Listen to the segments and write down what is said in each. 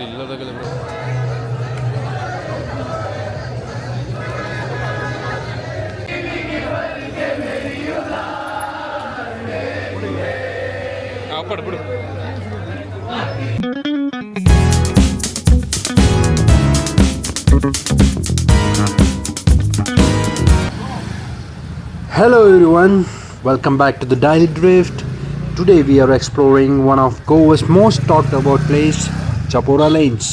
ಇಲ್ಲದಾಗಲ್ಲ bro. ಬಿಡು. Hello everyone, welcome back to the Daily Drift. Today we are exploring one of Goa's most talked about place, Chapora Lanes.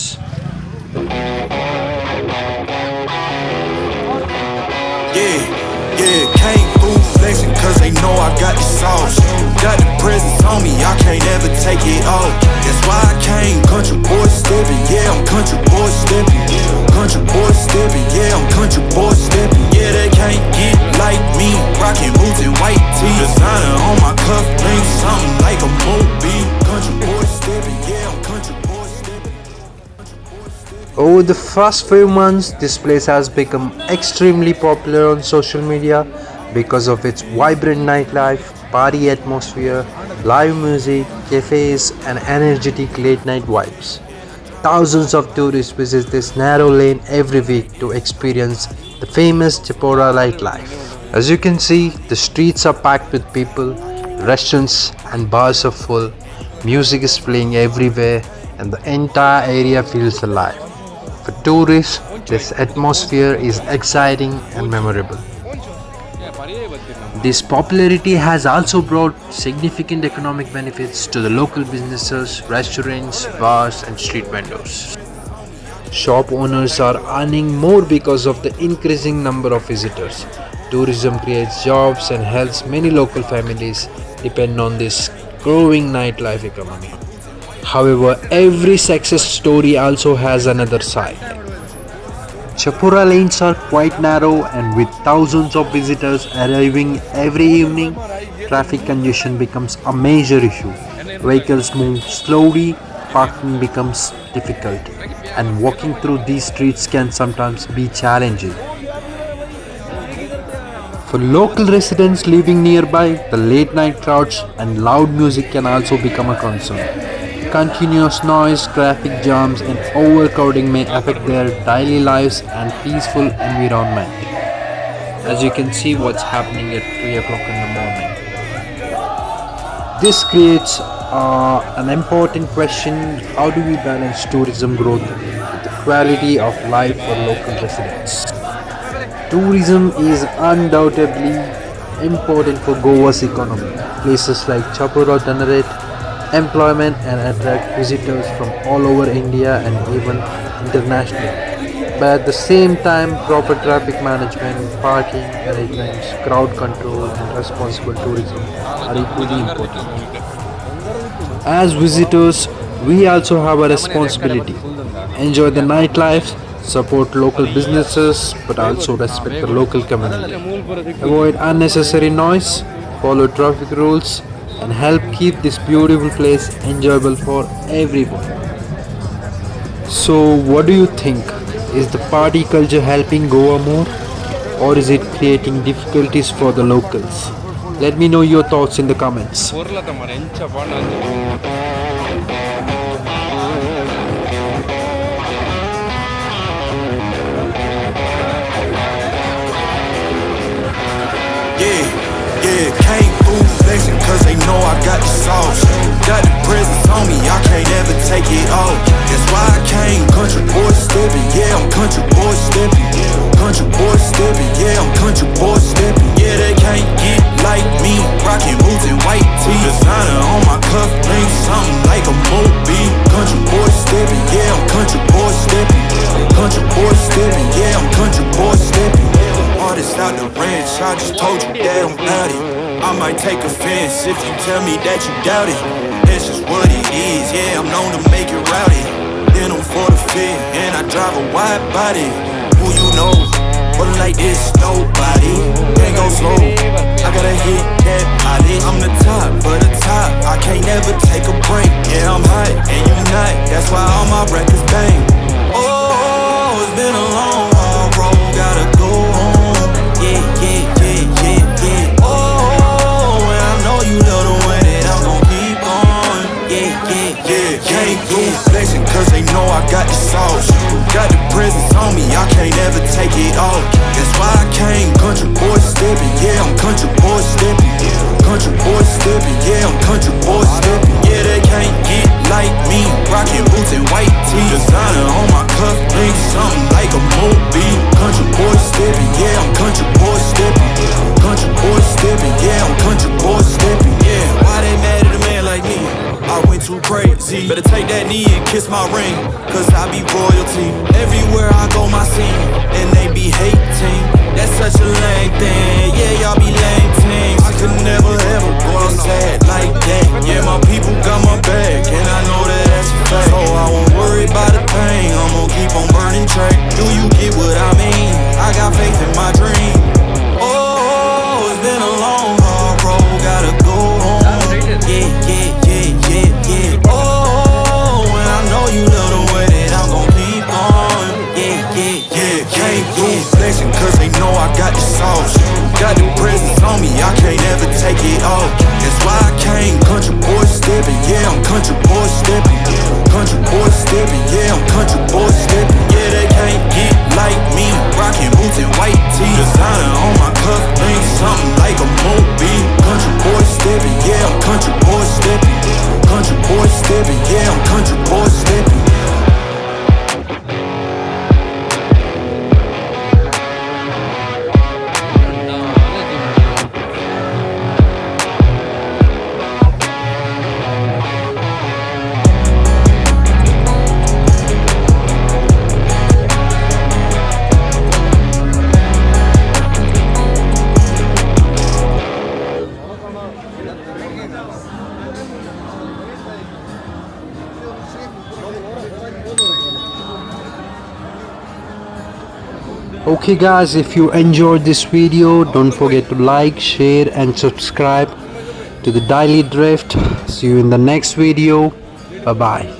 Yeah, came through flexing cause they know I got the sauce. Got the presence on me, I can't ever take it off. That's why I came, country boy stepping. Yeah, I'm country boy stepping. Country boy stepping, yeah, I'm country boy stepping. Yeah, they can't get like me, rocking boots and white tee. Designer on my cuff link, something like a movie. Country boy stepping, yeah, I'm country boy stepping. Over the first few months, this place has become extremely popular on social media because of its vibrant nightlife, party atmosphere, live music, cafes, and energetic late night vibes. Thousands of tourists visit this narrow lane every week to experience the famous Chapora nightlife. As you can see, the streets are packed with people, restaurants and bars are full, music is playing everywhere, and the entire area feels alive. For tourists, this atmosphere is exciting and memorable. This popularity has also brought significant economic benefits to the local businesses, restaurants, bars, and street vendors. Shop owners are earning more because of the increasing number of visitors. Tourism creates jobs and helps many local families depend on this growing nightlife economy. However, every success story also has another side. Chapora lanes are quite narrow, and with thousands of visitors arriving every evening, traffic congestion becomes a major issue. Vehicles move slowly, parking becomes difficult, and walking through these streets can sometimes be challenging. For local residents living nearby, the late night crowds and loud music can also become a concern. Continuous noise, traffic jams, and overcrowding may affect their daily lives and peaceful environment. As you can see what's happening at 3 o'clock in the morning. This creates an important question: how do we balance tourism growth with the quality of life for local residents? Tourism is undoubtedly important for Goa's economy. Places like Chapora generate employment and attract visitors from all over India and even internationally. But at the same time, proper traffic management, parking arrangements, crowd control, and responsible tourism are equally important. As visitors, we also have a responsibility. Enjoy the nightlife, support local businesses, but also respect the local community. Avoid unnecessary noise, follow traffic rules, and help keep this beautiful place enjoyable for everyone. So, what do you think? Is the party culture helping Goa more, or is it creating difficulties for the locals? Let me know your thoughts in the comments. Yeah, came through flexing cause they know I got the sauce. Got the presence on me, I can't ever take it off. That's why I came, country boy stepping. Yeah, I'm country boy stepping. Country boy stepping, yeah, I'm country boy stepping. Yeah, they can't get like me, rocking boots and white tee. Designer on my cuff link, something like a movie. Country boy stepping, yeah, I'm country boy stepping. Country boy stepping, yeah, I'm country boy stepping. Artist out the ranch, I just told you that I'm about it. I might take offense if you tell me that you doubt it. That's just what it is, yeah, I'm known to make it rowdy. Then I'm for the fit, and I drive a wide body. Who you know, but like this, nobody. Can't go slow, I gotta hit that body. I'm the top, but the top, I can't never take a break. Yeah, I'm hot, and you not, that's why all my records bang. Oh, it's been a long, hard road, gotta go home. Yeah. Oh, and I know you love the way that I'm gon' keep going. Yeah. Can't do flexing cause they know I stepping, yeah, I'm country boy stepping. Yeah, they can't get like me. Rockin' boots and white tee, designer on my cuff links, something like a movie. Country boy stepping, yeah, I'm country boy stepping. Country boy stepping, yeah, I'm country boy stepping. Yeah, why they mad at a man like me? I went too crazy. Better take that knee and kiss my ring, cause I be royalty. Everywhere I go, my scene, and they be hating. That's such a lame thing. Yeah, y'all be lame teams. I could never ever go outside like that. Yeah, my people got my back, and I know that that's a fact. So I won't worry about the pain. I'm gonna keep on burning track. Do you get what I mean? I got faith in my dream. Oh, it's been a long, hard road. Gotta go home. Yeah, yeah, yeah, yeah, yeah. Oh, and I know you love the way that I'm gon' keep on. Yeah, yeah, yeah. Can't lose flexing cause they know I got the sauce. Got the presence on me, I can't ever take it off. That's why I came country boy stepping. Yeah, I'm country boy stepping. Country boy stepping, yeah, I'm country boy stepping. Yeah, they can't get like me. Rockin' boots and white tee, designer on my cuff links, something like a movie. Country boy stepping, yeah, I'm country boy stepping. Country boy stepping, yeah, I'm country boy stepping. Okay guys, if you enjoyed this video, don't forget to like, share and subscribe to the Daily Drift. See you in the next video. Bye bye.